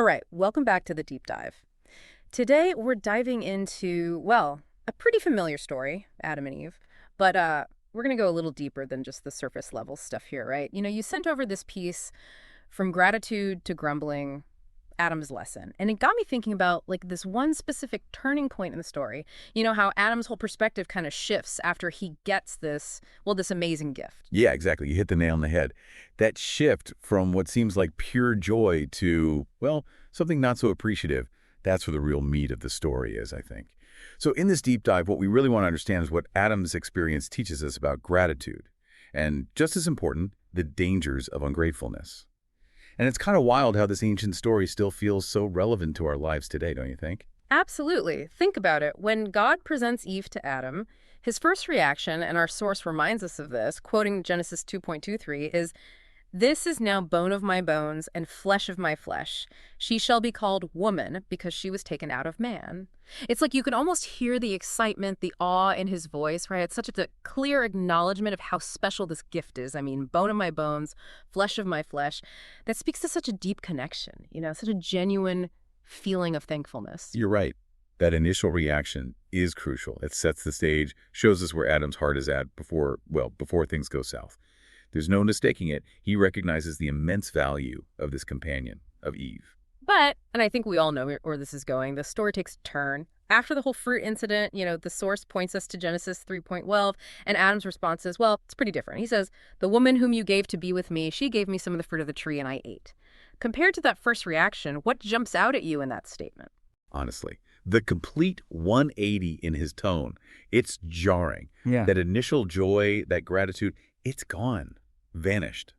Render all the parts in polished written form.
right, welcome back to the deep dive. Today, we're diving into, well, a pretty familiar story, Adam and Eve, but we're going to go a little deeper than just the surface level stuff here, right? You sent over this piece, From Gratitude to Grumbling, Adam's Lesson, and it got me thinking about, like, this one specific turning point in the story. You know, how Adam's whole perspective kind of shifts after he gets this, well, this amazing gift. Yeah, exactly. You hit the nail on the head. That shift from what seems like pure joy to, well, something not so appreciative, that's where the real meat of the story is, I think. So in this deep dive, what we really want to understand is what Adam's experience teaches us about gratitude. And just as important, the dangers of ungratefulness. And it's kind of wild how this ancient story still feels so relevant to our lives today, don't you think? Absolutely. Think about it. When God presents Eve to Adam, his first reaction, and our source reminds us of this, quoting Genesis 2:23, is, "This is now bone of my bones and flesh of my flesh. She shall be called woman because she was taken out of man." It's like you can almost hear the excitement, the awe in his voice, right? It's such a clear acknowledgement of how special this gift is. I mean, bone of my bones, flesh of my flesh. That speaks to such a deep connection, such a genuine feeling of thankfulness. You're right. That initial reaction is crucial. It sets the stage, shows us where Adam's heart is at before things go south. There's no mistaking it. He recognizes the immense value of this companion, of Eve. But, and I think we all know where this is going, the story takes a turn. After the whole fruit incident, the source points us to Genesis 3:12, and Adam's response is, well, it's pretty different. He says, "The woman whom you gave to be with me, she gave me some of the fruit of the tree and I ate." Compared to that first reaction, what jumps out at you in that statement? Honestly, the complete 180 in his tone, it's jarring. Yeah. That initial joy, that gratitude, it's gone, vanished.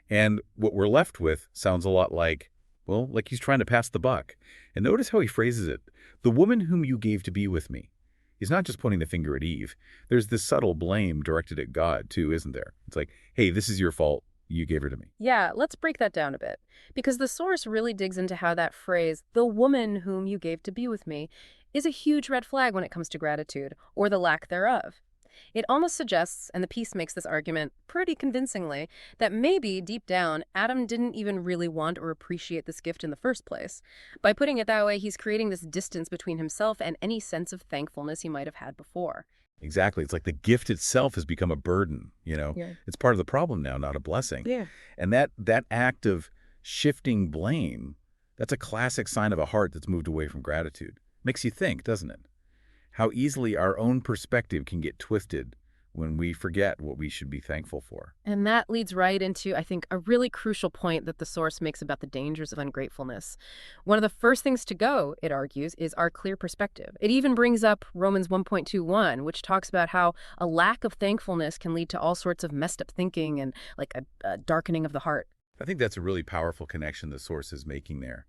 And what we're left with sounds a lot like, well, like he's trying to pass the buck. And notice how he phrases it. The woman whom you gave to be with me. He's not just pointing the finger at Eve. There's this subtle blame directed at God, too, isn't there? It's like, hey, this is your fault. You gave her to me. Yeah, let's break that down a bit. Because the source really digs into how that phrase, "the woman whom you gave to be with me," is a huge red flag when it comes to gratitude, or the lack thereof. It almost suggests, and the piece makes this argument pretty convincingly, that maybe, deep down, Adam didn't even really want or appreciate this gift in the first place. By putting it that way, he's creating this distance between himself and any sense of thankfulness he might have had before. Exactly. It's like the gift itself has become a burden, Yeah. It's part of the problem now, not a blessing. Yeah. And that act of shifting blame, that's a classic sign of a heart that's moved away from gratitude. Makes you think, doesn't it? How easily our own perspective can get twisted when we forget what we should be thankful for. And that leads right into, I think, a really crucial point that the source makes about the dangers of ungratefulness. One of the first things to go, it argues, is our clear perspective. It even brings up Romans 1:21, which talks about how a lack of thankfulness can lead to all sorts of messed up thinking and like a darkening of the heart. I think that's a really powerful connection the source is making there.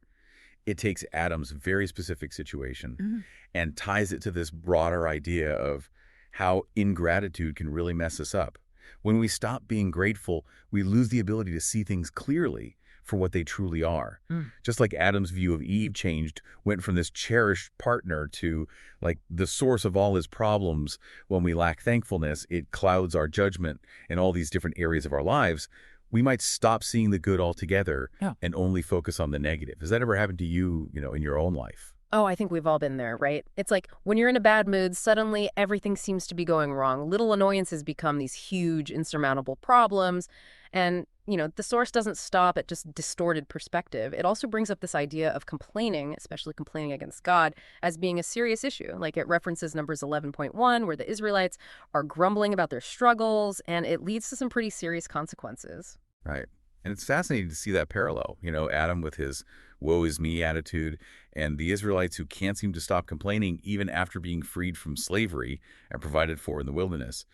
It takes Adam's very specific situation and ties it to this broader idea of how ingratitude can really mess us up. When we stop being grateful, we lose the ability to see things clearly for what they truly are. Just like Adam's view of Eve changed, went from this cherished partner to like the source of all his problems. When we lack thankfulness, it clouds our judgment in all these different areas of our lives. We might stop seeing the good altogether and only focus on the negative. Has that ever happened to you, in your own life? Oh, I think we've all been there, right? It's like when you're in a bad mood, suddenly everything seems to be going wrong. Little annoyances become these huge, insurmountable problems. And, the source doesn't stop at just distorted perspective. It also brings up this idea of complaining, especially complaining against God, as being a serious issue. Like it references Numbers 11:1, where the Israelites are grumbling about their struggles, and it leads to some pretty serious consequences. Right. And it's fascinating to see that parallel, Adam with his woe is me attitude and the Israelites who can't seem to stop complaining even after being freed from slavery and provided for in the wilderness.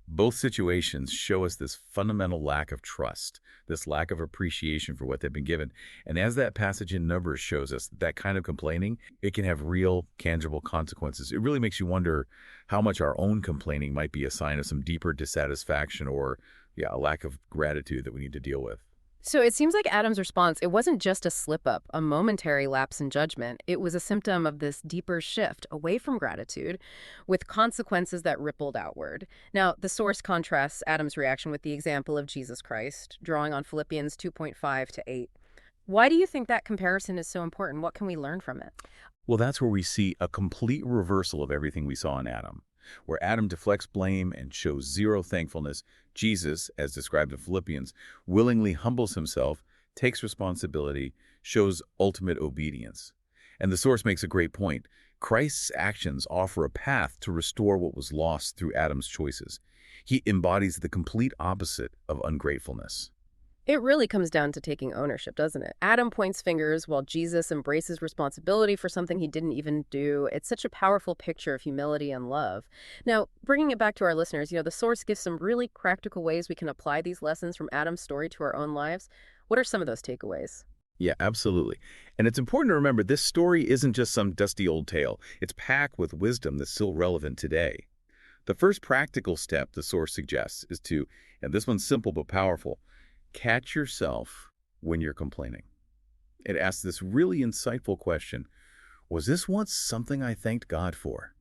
Both situations show us this fundamental lack of trust, this lack of appreciation for what they've been given. And as that passage in Numbers shows us, that kind of complaining, it can have real, tangible consequences. It really makes you wonder how much our own complaining might be a sign of some deeper dissatisfaction or, a lack of gratitude that we need to deal with. So it seems like Adam's response, it wasn't just a slip-up, a momentary lapse in judgment. It was a symptom of this deeper shift away from gratitude with consequences that rippled outward. Now, the source contrasts Adam's reaction with the example of Jesus Christ, drawing on Philippians 2:5-8. Why do you think that comparison is so important? What can we learn from it? Well, that's where we see a complete reversal of everything we saw in Adam. Where Adam deflects blame and shows zero thankfulness, Jesus, as described in Philippians, willingly humbles himself, takes responsibility, shows ultimate obedience. And the source makes a great point. Christ's actions offer a path to restore what was lost through Adam's choices. He embodies the complete opposite of ungratefulness. It really comes down to taking ownership, doesn't it? Adam points fingers while Jesus embraces responsibility for something he didn't even do. It's such a powerful picture of humility and love. Now, bringing it back to our listeners, the source gives some really practical ways we can apply these lessons from Adam's story to our own lives. What are some of those takeaways? Yeah, absolutely. And it's important to remember this story isn't just some dusty old tale. It's packed with wisdom that's still relevant today. The first practical step the source suggests is to, and this one's simple but powerful, catch yourself when you're complaining. It asks this really insightful question: was this once something I thanked God for?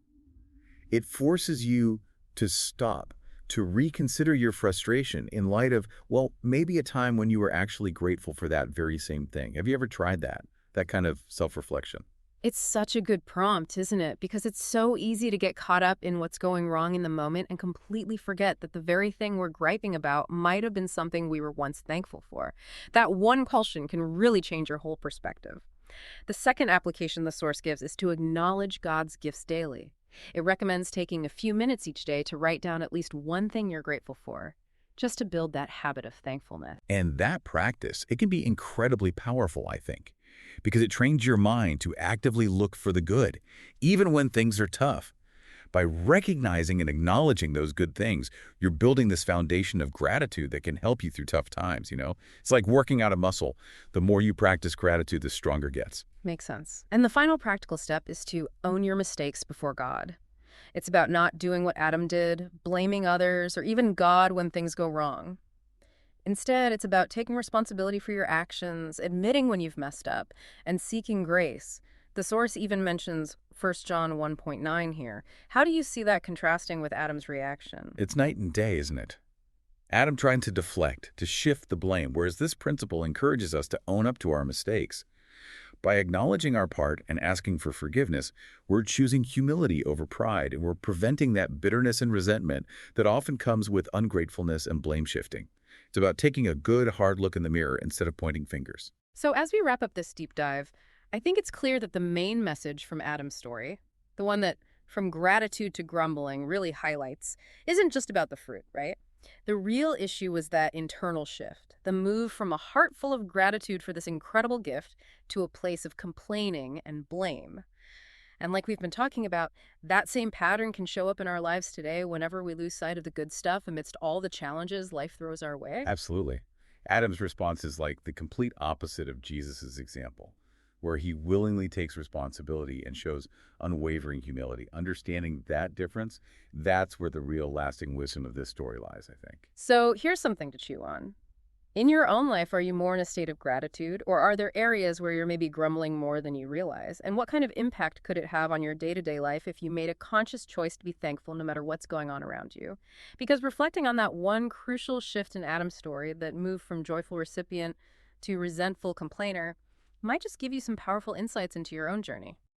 It forces you to stop, to reconsider your frustration in light of, well, maybe a time when you were actually grateful for that very same thing. Have you ever tried that? That kind of self-reflection? It's such a good prompt, isn't it? Because it's so easy to get caught up in what's going wrong in the moment and completely forget that the very thing we're griping about might have been something we were once thankful for. That one caution can really change your whole perspective. The second application the source gives is to acknowledge God's gifts daily. It recommends taking a few minutes each day to write down at least one thing you're grateful for, just to build that habit of thankfulness. And that practice, it can be incredibly powerful, I think, because it trains your mind to actively look for the good, even when things are tough. By recognizing and acknowledging those good things, you're building this foundation of gratitude that can help you through tough times. It's like working out a muscle. The more you practice gratitude, the stronger it gets. Makes sense. And the final practical step is to own your mistakes before God. It's about not doing what Adam did, blaming others, or even God when things go wrong. Instead, it's about taking responsibility for your actions, admitting when you've messed up, and seeking grace. The source even mentions 1 John 1.9 here. How do you see that contrasting with Adam's reaction? It's night and day, isn't it? Adam trying to deflect, to shift the blame, whereas this principle encourages us to own up to our mistakes. By acknowledging our part and asking for forgiveness, we're choosing humility over pride, and we're preventing that bitterness and resentment that often comes with ungratefulness and blame shifting. It's about taking a good, hard look in the mirror instead of pointing fingers. So as we wrap up this deep dive, I think it's clear that the main message from Adam's story, the one that from gratitude to grumbling really highlights, isn't just about the fruit, right? The real issue was that internal shift, the move from a heart full of gratitude for this incredible gift to a place of complaining and blame. And like we've been talking about, that same pattern can show up in our lives today whenever we lose sight of the good stuff amidst all the challenges life throws our way. Absolutely. Adam's response is like the complete opposite of Jesus' example, where he willingly takes responsibility and shows unwavering humility. Understanding that difference, that's where the real lasting wisdom of this story lies, I think. So here's something to chew on. In your own life, are you more in a state of gratitude, or are there areas where you're maybe grumbling more than you realize? And what kind of impact could it have on your day-to-day life if you made a conscious choice to be thankful no matter what's going on around you? Because reflecting on that one crucial shift in Adam's story that moved from joyful recipient to resentful complainer might just give you some powerful insights into your own journey.